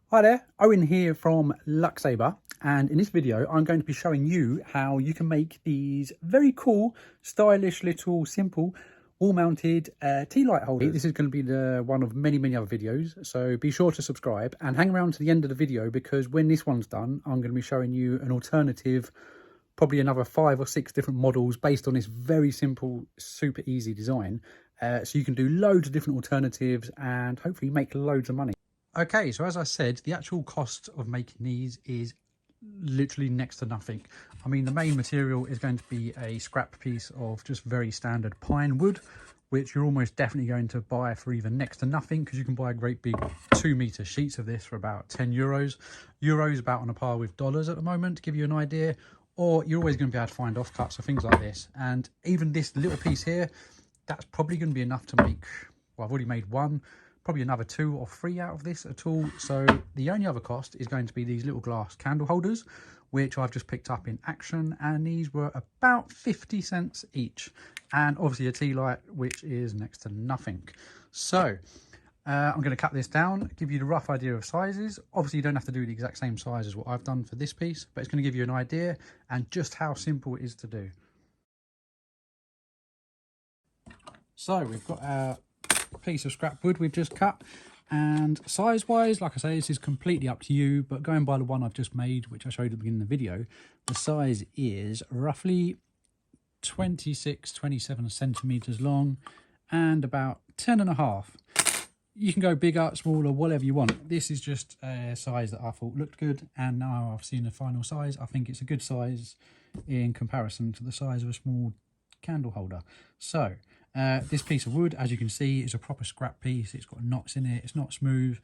Hi there, Owen here from Luxaber, and in this video I'm going to be showing you how you can make these very cool, stylish little simple wall-mounted tea light holders. This is going to be the one of many other videos, so be sure to subscribe and hang around to the end of the video, because when this one's done I'm going to be showing you an alternative, probably another 5 or 6 different models based on this very simple, super easy design. So you can do loads of different alternatives and hopefully make loads of money. Okay, so as I said, the actual cost of making these is literally next to nothing. I mean, the main material is going to be a scrap piece of just very standard pine wood, which you're almost definitely going to buy for either next to nothing, because you can buy great big 2-meter sheets of this for about 10 euros. Euros about on a par with dollars at the moment, to give you an idea. Or you're always going to be able to find offcuts or things like this. And even this little piece here, that's probably going to be enough to make, well, I've already made one, probably another 2 or 3 out of this at all. So the only other cost is going to be these little glass candle holders, which I've just picked up in Action, and these were about 50 cents each. And obviously a tea light, which is next to nothing. So I'm going to cut this down, give you the rough idea of sizes. Obviously you don't have to do the exact same size as what I've done for this piece, but it's going to give you an idea and just how simple it is to do. So we've got our piece of scrap wood we've just cut, and size wise, like I say, this is completely up to you, but going by the one I've just made, which I showed at the beginning of the video, the size is roughly 26-27 centimeters long and about 10.5. You can go bigger, smaller, whatever you want. This is just a size that I thought looked good, and now I've seen the final size. I think it's a good size in comparison to the size of a small candle holder. So this piece of wood, as you can see, is a proper scrap piece. It's got knots in it, it's not smooth.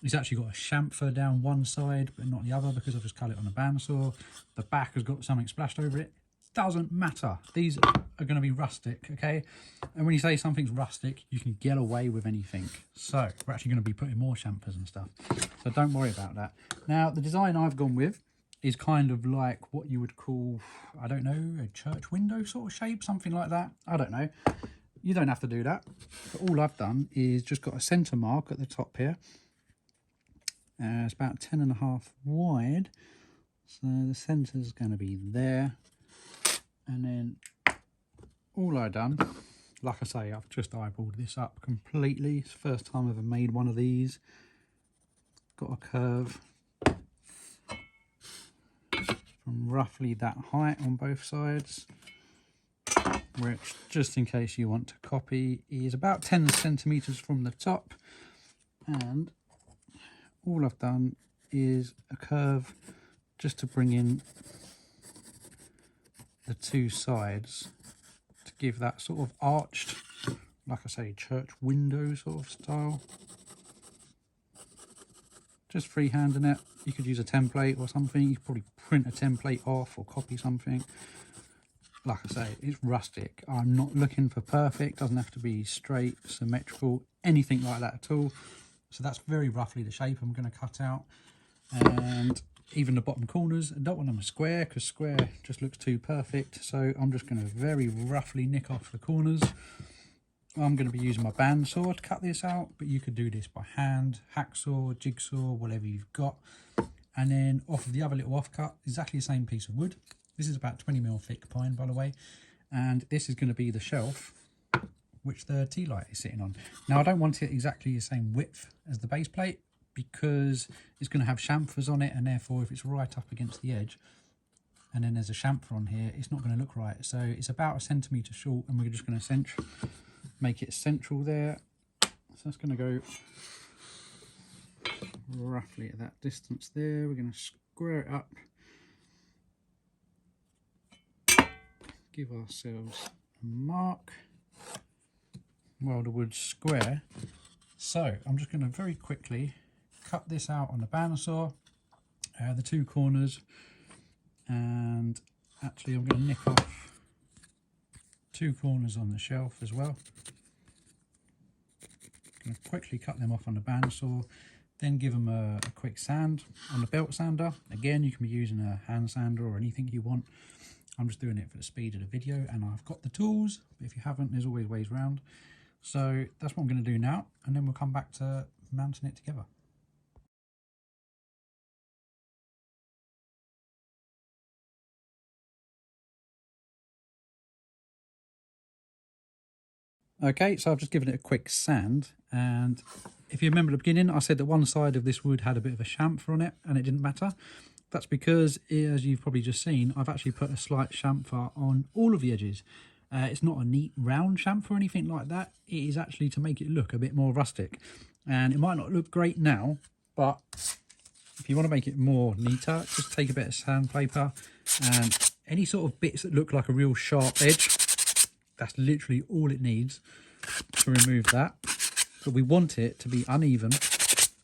It's actually got a chamfer down one side but not the other, because I've just cut it on a bandsaw. The back has got something splashed over it. Doesn't matter, these are going to be rustic, okay? And when you say something's rustic, you can get away with anything. So we're actually going to be putting more chamfers and stuff, so don't worry about that. Now the design I've gone with is kind of like what you would call, I don't know, a church window sort of shape, something like that. I don't know, you don't have to do that, but all I've done is just got a center mark at the top here. It's about 10.5 wide, so the center is going to be there. And then all I've done, like I say, I've just eyeballed this up completely. It's the first time I've ever made one of these. Got a curve from roughly that height on both sides, which, just in case you want to copy, is about 10 centimeters from the top. And all I've done is a curve just to bring in the two sides to give that sort of arched, like I say, church window sort of style. Just freehanding it. You could use a template or something. You could probably print a template off or copy something. Like I say, it's rustic. I'm not looking for perfect. Doesn't have to be straight, symmetrical, anything like that at all. So that's very roughly the shape I'm going to cut out. And even the bottom corners, I don't want them square, because square just looks too perfect. So I'm just going to very roughly nick off the corners. I'm going to be using my bandsaw to cut this out, but you could do this by hand, hacksaw, jigsaw, whatever you've got. And then off of the other little offcut, exactly the same piece of wood. This is about 20mm thick pine, by the way. And this is going to be the shelf which the tea light is sitting on. Now I don't want it exactly the same width as the base plate, because it's going to have chamfers on it, and therefore if it's right up against the edge and then there's a chamfer on here, it's not going to look right. So it's about 1 centimeter short, and we're just going to make it central there. So that's going to go roughly at that distance there. We're going to square it up, give ourselves a mark while the wood's square. So I'm just going to very quickly cut this out on the bandsaw, the two corners, and actually I'm going to nick off 2 corners on the shelf as well. Going to quickly cut them off on the bandsaw, then give them a quick sand on the belt sander. Again, you can be using a hand sander or anything you want. I'm just doing it for the speed of the video, and I've got the tools, but if you haven't, there's always ways around. So that's what I'm going to do now, and then we'll come back to mounting it together. Okay, so I've just given it a quick sand, and if you remember at the beginning, I said that one side of this wood had a bit of a chamfer on it and it didn't matter. That's because, as you've probably just seen, I've actually put a slight chamfer on all of the edges. It's not a neat round chamfer or anything like that. It is actually to make it look a bit more rustic. And it might not look great now, but if you want to make it more neater, just take a bit of sandpaper and any sort of bits that look like a real sharp edge, that's literally all it needs to remove that. But we want it to be uneven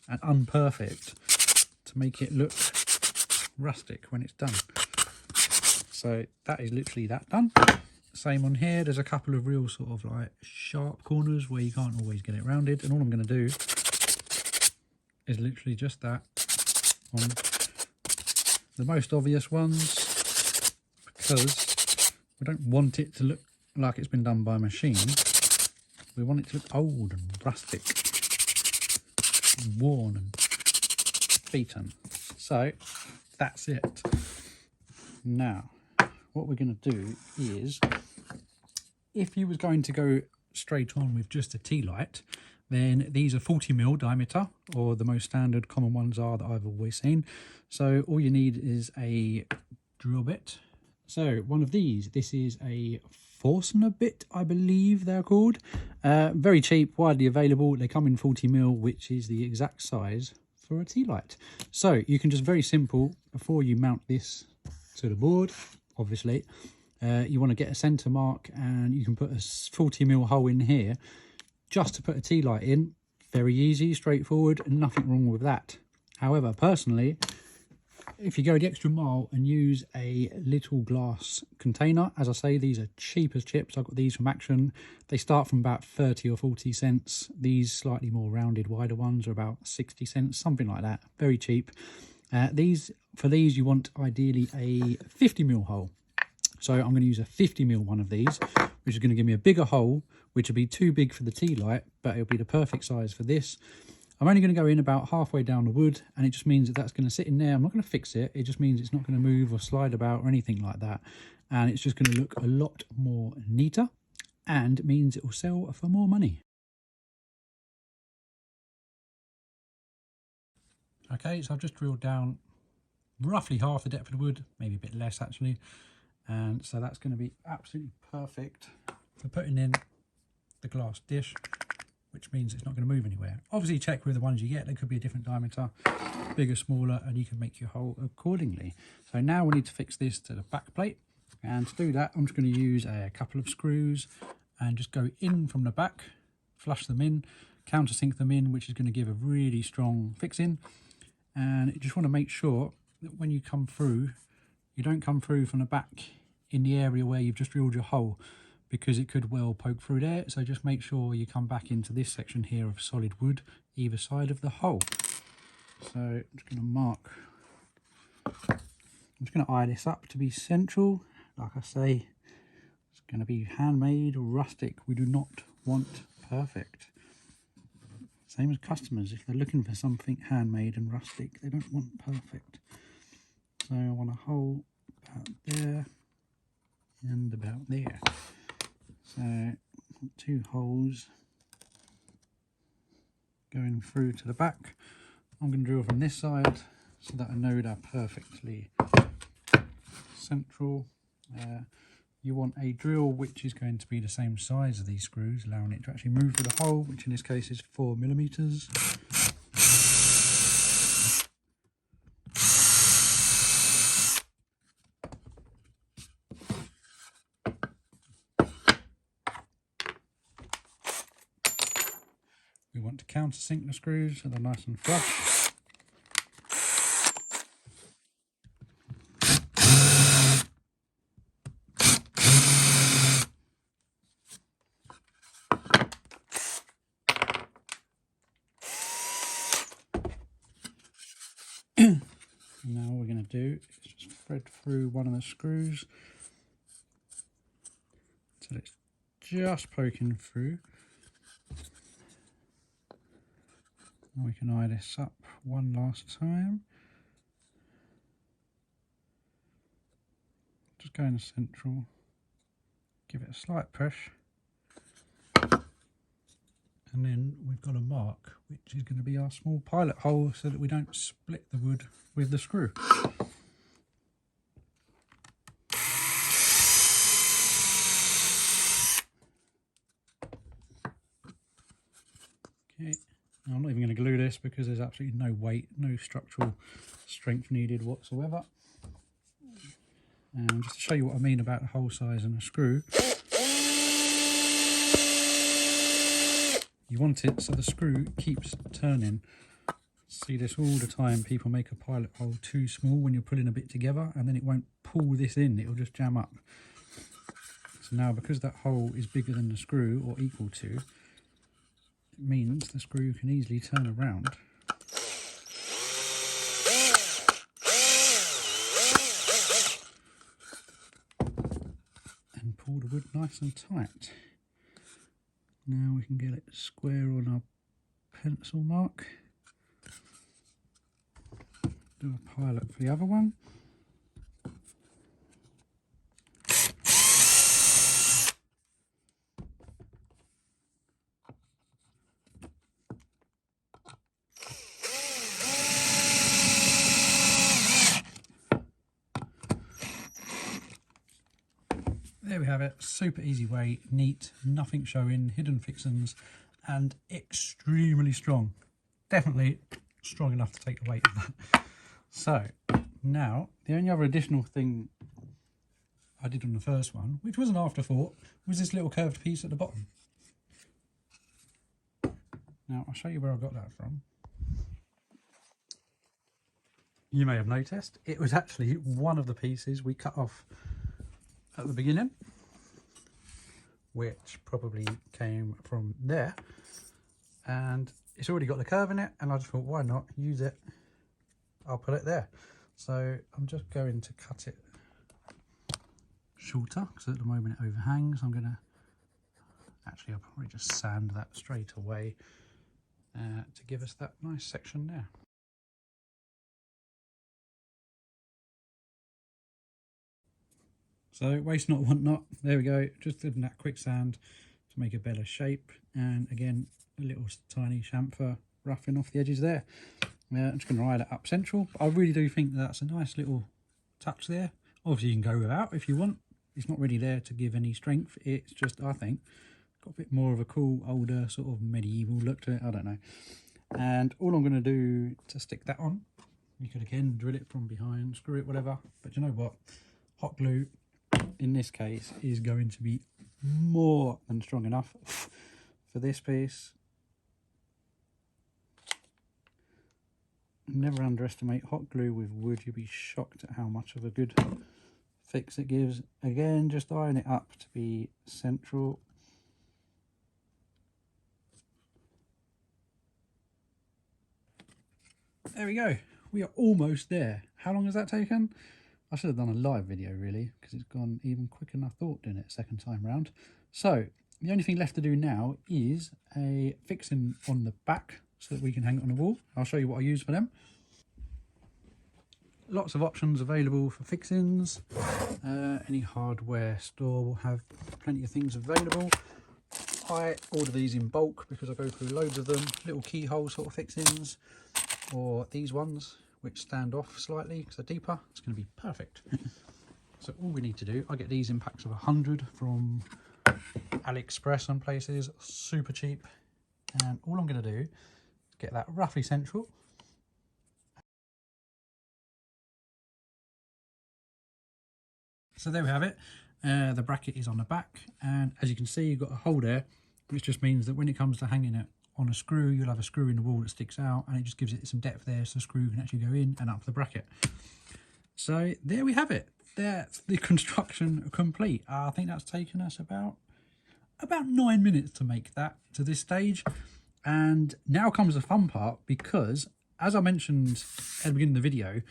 and unperfect to make it look rustic when it's done. So that is literally that done. Same on here. There's a couple of real sort of like sharp corners where you can't always get it rounded, and all I'm going to do is literally just that on the most obvious ones, because we don't want it to look like it's been done by a machine. We want it to look old and rustic, and worn and beaten. So that's it. Now what we're going to do is, if you was going to go straight on with just a tealight, then these are 40mm diameter, or the most standard common ones are that I've always seen. So all you need is a drill bit. So one of these, this is a Forstner bit, I believe they're called. Very cheap, widely available. They come in 40mm, which is the exact size for a tealight. So you can just, very simple, before you mount this to the board, obviously, you want to get a center mark, and you can put a 40mm hole in here just to put a tealight in. Very easy, straightforward, and nothing wrong with that. However, personally, if you go the extra mile and use a little glass container, as I say, these are cheap as chips. I've got these from Action. They start from about 30 or 40 cents. These slightly more rounded, wider ones are about 60 cents, something like that. Very cheap. For these, you want ideally a 50mm hole. So I'm going to use a 50mm one of these, which is going to give me a bigger hole, which will be too big for the tealight, but it'll be the perfect size for this. I'm only going to go in about halfway down the wood, and it just means that that's going to sit in there. I'm not going to fix it. It just means it's not going to move or slide about or anything like that. And it's just going to look a lot more neater, and it means it will sell for more money. Okay, so I've just drilled down roughly half the depth of the wood, maybe a bit less actually. And so that's going to be absolutely perfect for putting in the glass dish, which means it's not going to move anywhere. Obviously check with the ones you get, they could be a different diameter, bigger, smaller, and you can make your hole accordingly. So now we need to fix this to the back plate, and to do that I'm just going to use a couple of screws and just go in from the back, flush them in, countersink them in, which is going to give a really strong fixing. And you just want to make sure that when you come through, you don't come through from the back in the area where you've just drilled your hole, because it could well poke through there. So just make sure you come back into this section here of solid wood either side of the hole. So I'm just going to mark, I'm just going to eye this up to be central. Like I say, it's going to be handmade or rustic. We do not want perfect. Same as customers, if they're looking for something handmade and rustic, they don't want perfect. So I want a hole about there and about there. So 2 holes going through to the back. I'm going to drill from this side so that I know they're perfectly central. You want a drill which is going to be the same size as these screws, allowing it to actually move through the hole, which in this case is 4mm. We want to countersink the screws so they're nice and flush. Now what we're going to do is just thread through one of the screws so it's just poking through. And we can eye this up one last time. Just go in the central, give it a slight push, and then we've got a mark which is going to be our small pilot hole so that we don't split the wood with the screw. Okay, now I'm not even going to glue this because there's absolutely no weight, no structural strength needed whatsoever. And just to show you what I mean about the hole size and the screw, you want it so the screw keeps turning. See this all the time, people make a pilot hole too small when you're pulling a bit together and then it won't pull this in, it'll just jam up. So now because that hole is bigger than the screw or equal to, it means the screw can easily turn around and pull the wood nice and tight. Now we can get it square on our pencil mark. Do a pilot for the other one. There we have it, super easy way, neat, nothing showing, hidden fixings, and extremely strong. Definitely strong enough to take the weight of that. So now, the only other additional thing I did on the first one, which was an afterthought, was this little curved piece at the bottom. Now I'll show you where I got that from. You may have noticed, it was actually one of the pieces we cut off at the beginning, which probably came from there, and it's already got the curve in it, and I just thought, why not use it? I'll put it there. So I'm just going to cut it shorter because at the moment it overhangs. I'm gonna I'll probably just sand that straight away to give us that nice section there. So waste not, want not. There we go. Just doing that quick sand to make a better shape. And again, a little tiny chamfer roughing off the edges there. I'm just going to ride it up central. But I really do think that's a nice little touch there. Obviously, you can go without if you want. It's not really there to give any strength. It's just, I think, got a bit more of a cool, older, sort of medieval look to it. I don't know. And all I'm going to do to stick that on, you could again drill it from behind, screw it, whatever. But you know what? Hot glue, in this case, is going to be more than strong enough for this piece. Never underestimate hot glue with wood. You'll be shocked at how much of a good fix it gives. Again, just iron it up to be central. There we go. We are almost there. How long has that taken? I should have done a live video really, because it's gone even quicker than I thought doing it second time round. So the only thing left to do now is a fixing on the back so that we can hang it on the wall. I'll show you what I use for them. Lots of options available for fixings. Any hardware store will have plenty of things available. I order these in bulk because I go through loads of them. Little keyhole sort of fixings, or these ones which stand off slightly because they're deeper. It's going to be perfect. So all we need to do, I get these in packs of 100 from AliExpress and places, super cheap. And all I'm going to do is get that roughly central. So there we have it. The bracket is on the back, and as you can see, you've got a hole there, which just means that when it comes to hanging it on a screw, you'll have a screw in the wall that sticks out, and it just gives it some depth there so the screw can actually go in and up the bracket. So there we have it. That's the construction complete. I think that's taken us about 9 minutes to make that to this stage. And now comes the fun part, because as I mentioned at the beginning of the video,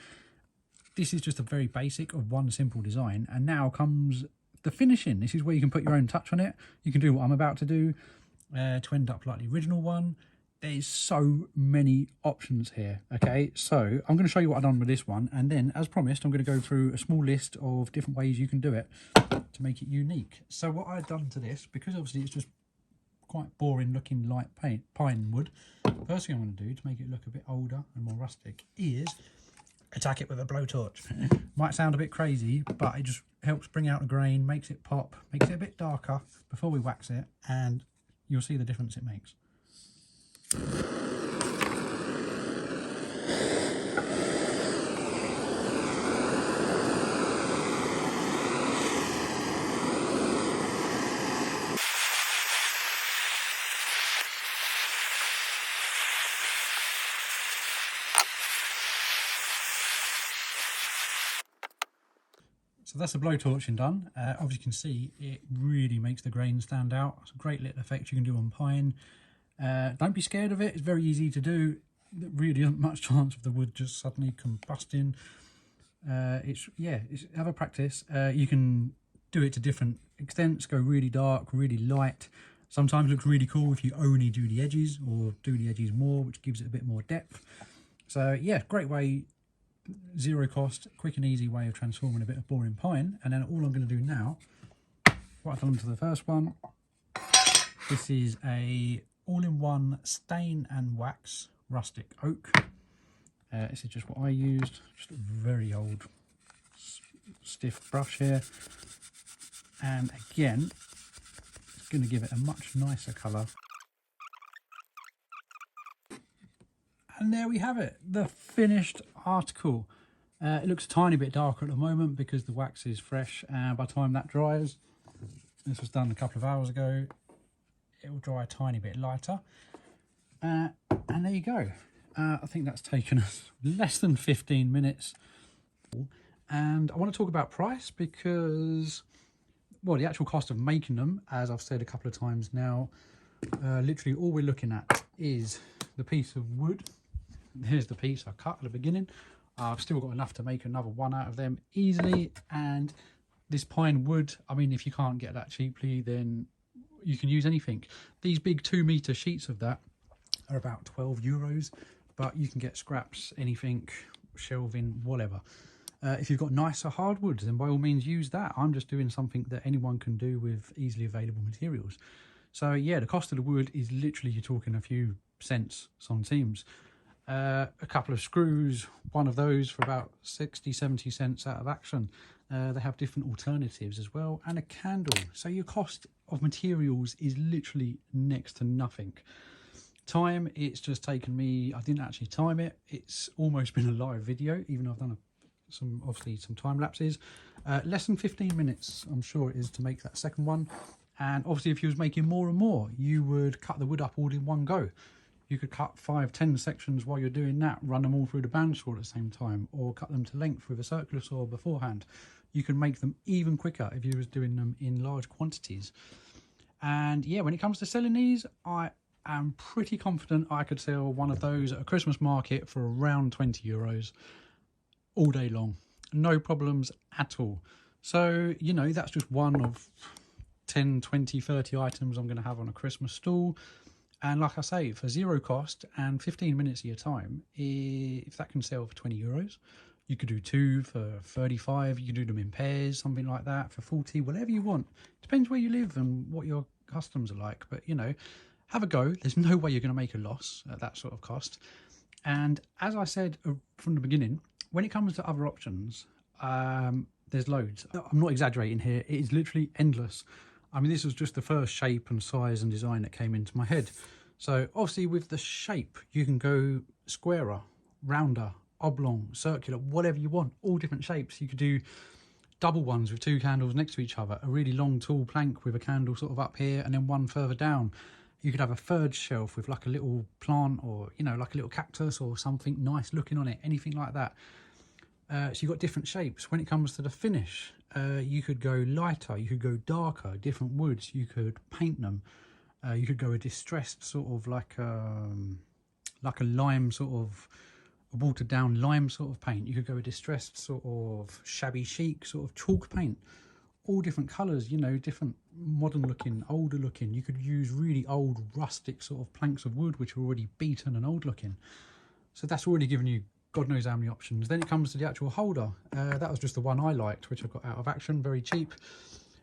this is just a very basic of one simple design, and now comes the finishing. This is where you can put your own touch on it. You can do what I'm about to do to end up like the original one. There's so many options here. Okay, so I'm going to show you what I've done with this one, and then as promised, I'm going to go through a small list of different ways you can do it to make it unique. So what I've done to this, because obviously it's just quite boring looking light pine wood. First thing I'm going to do to make it look a bit older and more rustic is attack it with a blowtorch. Might sound a bit crazy, but it just helps bring out the grain, makes it pop, makes it a bit darker before we wax it, and you'll see the difference it makes. So that's the blowtorching done. Obviously you can see it really makes the grain stand out. It's a great little effect you can do on pine. Don't be scared of it, it's very easy to do. There really isn't much chance of the wood just suddenly combusting. Have a practice. You can do it to different extents, go really dark, really light. Sometimes it looks really cool if you only do the edges or do the edges more, which gives it a bit more depth. So yeah, great way, zero cost, quick and easy way of transforming a bit of boring pine. And then all I'm going to do now, what I've done to the first one, this is a all-in-one stain and wax rustic oak. This is just what I used, just a very old stiff brush here. And again, it's going to give it a much nicer colour. And there we have it, the finished article. It looks a tiny bit darker at the moment because the wax is fresh, and by the time that dries, this was done a couple of hours ago, it will dry a tiny bit lighter. And there you go. I think that's taken us less than 15 minutes. And I want to talk about price because, well, the actual cost of making them, as I've said a couple of times now, literally all we're looking at is the piece of wood. Here's the piece I cut at the beginning. I've still got enough to make another one out of them easily. And this pine wood, I mean, if you can't get that cheaply, then you can use anything. These big 2-meter sheets of that are about €12, but you can get scraps, anything, shelving, whatever. If you've got nicer hardwoods, then by all means use that. I'm just doing something that anyone can do with easily available materials. So yeah, the cost of the wood is literally, you're talking a few cents centimes. A couple of screws, one of those for about 60-70 cents out of Action. They have different alternatives as well, and a candle. So your cost of materials is literally next to nothing. Time, it's just taken me, I didn't actually time it, it's almost been a live video, even though I've done obviously some time lapses. Less than 15 minutes I'm sure it is to make that second one. And obviously if you was making more and more, you would cut the wood up all in one go. You could cut 5-10 sections while you're doing that, run them all through the bandsaw at the same time, or cut them to length with a circular saw beforehand. You can make them even quicker if you was doing them in large quantities. And yeah, when it comes to selling these, I am pretty confident I could sell one of those at a Christmas market for around €20 all day long. No problems at all. So, you know, that's just one of 10, 20, 30 items I'm going to have on a Christmas stall. And like I say, for zero cost and 15 minutes of your time, if that can sell for €20, you could do 2 for 35, you could do them in pairs, something like that, for 40, whatever you want. Depends where you live and what your customs are like, but you know, have a go. There's no way you're going to make a loss at that sort of cost. And as I said from the beginning, when it comes to other options, there's loads. I'm not exaggerating here, it is literally endless. I mean, this was just the first shape and size and design that came into my head. So obviously with the shape, you can go squarer, rounder, oblong, circular, whatever you want, all different shapes. You could do double ones with 2 candles next to each other, a really long tall plank with a candle sort of up here and then one further down. You could have a third shelf with like a little plant or, you know, like a little cactus or something nice looking on it, anything like that. So you've got different shapes. When it comes to the finish, you could go lighter, you could go darker, different woods, you could paint them. You could go a distressed sort of like a lime sort of, a watered down lime sort of paint. You could go a distressed sort of shabby chic sort of chalk paint. All different colours, you know, different modern looking, older looking. You could use really old rustic sort of planks of wood which are already beaten and old looking. So that's already given you God knows how many options. Then it comes to the actual holder. That was just the one I liked, which I got out of Action, very cheap.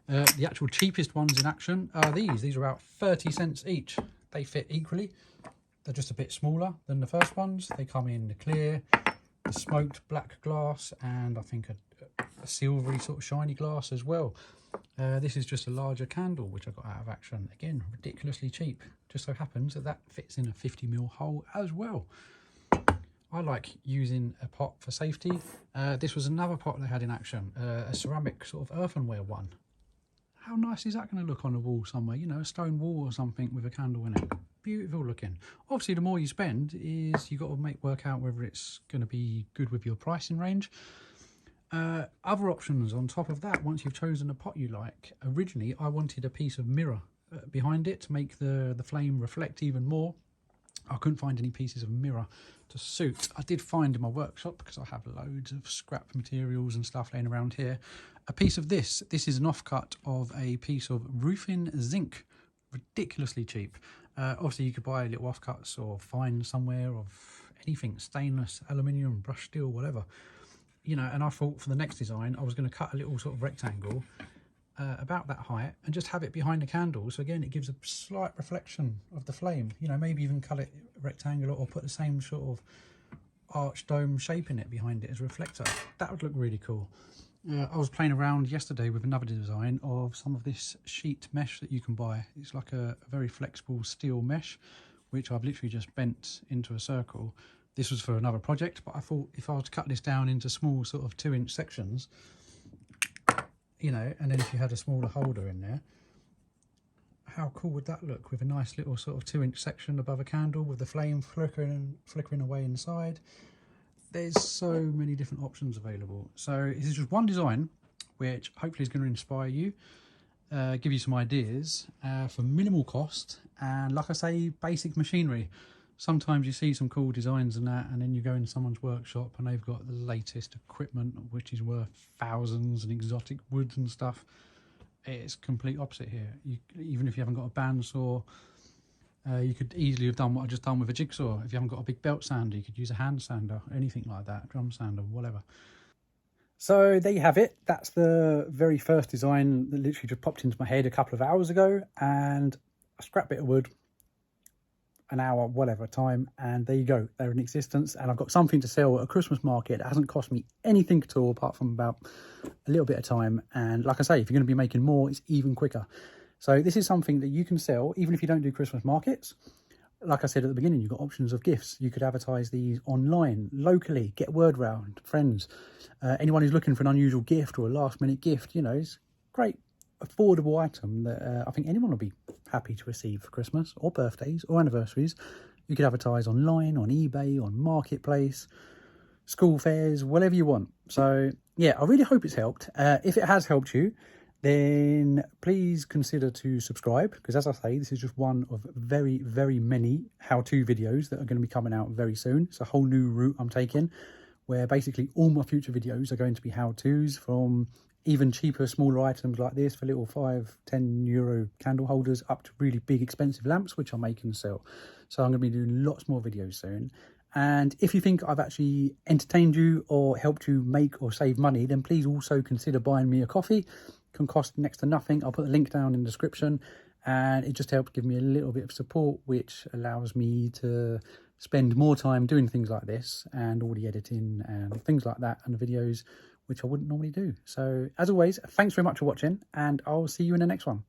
The actual cheapest ones in action are these. These are about 30 cents each. They fit equally. They're just a bit smaller than the first ones. They come in the clear, the smoked black glass, and I think a silvery sort of shiny glass as well. This is just a larger candle which I got out of action. Again, ridiculously cheap. Just so happens that fits in a 50mm hole as well. I like using a pot for safety. This was another pot they had in action, a ceramic sort of earthenware one. How nice is that going to look on a wall somewhere? You know, a stone wall or something with a candle in it. Beautiful looking. Obviously, the more you spend is you've got to work out whether it's going to be good with your pricing range. Other options on top of that, once you've chosen a pot you like. Originally, I wanted a piece of mirror behind it to make the flame reflect even more. I couldn't find any pieces of mirror to suit. I did find in my workshop, because I have loads of scrap materials and stuff laying around here, a piece of this. This is an offcut of a piece of roofing zinc. Ridiculously cheap. Obviously, you could buy little offcuts or find somewhere of anything, stainless, aluminium, brushed steel, whatever. You know, and I thought for the next design, I was going to cut a little sort of rectangle about that height and just have it behind the candle. So again, it gives a slight reflection of the flame. You know, maybe even cut it rectangular or put the same sort of arch dome shape in it behind it as a reflector. That would look really cool. I was playing around yesterday with another design of some of this sheet mesh that you can buy. It's like a very flexible steel mesh, which I've literally just bent into a circle. This was for another project, but I thought if I was to cut this down into small sort of 2-inch sections, you know, and then if you had a smaller holder in there, how cool would that look with a nice little sort of 2-inch section above a candle with the flame flickering away inside. There's so many different options available. So this is just one design which hopefully is going to inspire you, give you some ideas for minimal cost, and like I say, basic machinery. Sometimes you see some cool designs and that, and then you go in someone's workshop and they've got the latest equipment which is worth thousands and exotic woods and stuff. It's complete opposite here. Even if you haven't got a bandsaw, you could easily have done what I just done with a jigsaw. If you haven't got a big belt sander, you could use a hand sander, anything like that, drum sander, whatever. So there you have it. That's the very first design that literally just popped into my head a couple of hours ago, and a scrap bit of wood, an hour, whatever time, and there you go. They're in existence, and I've got something to sell at a Christmas market. It hasn't cost me anything at all apart from about a little bit of time, and like I say, if you're going to be making more, it's even quicker. So this is something that you can sell even if you don't do Christmas markets. Like I said at the beginning, you've got options of gifts. You could advertise these online, locally, get word round, friends. Anyone who's looking for an unusual gift or a last minute gift, you know, it's great, affordable item that I think anyone will be happy to receive for Christmas or birthdays or anniversaries. You could advertise online, on eBay, on Marketplace, school fairs, whatever you want. So yeah, I really hope it's helped. If it has helped you, then please consider to subscribe, because as I say, this is just one of very, very many how-to videos that are going to be coming out very soon. It's a whole new route I'm taking, where basically all my future videos are going to be how-tos, from even cheaper, smaller items like this for little €5–10 candle holders up to really big, expensive lamps, which I make and sell. So I'm going to be doing lots more videos soon. And if you think I've actually entertained you or helped you make or save money, then please also consider buying me a coffee. Can cost next to nothing. I'll put the link down in the description, and it just helps give me a little bit of support, which allows me to spend more time doing things like this and all the editing and things like that, and the videos which I wouldn't normally do. So as always, thanks very much for watching, and I'll see you in the next one.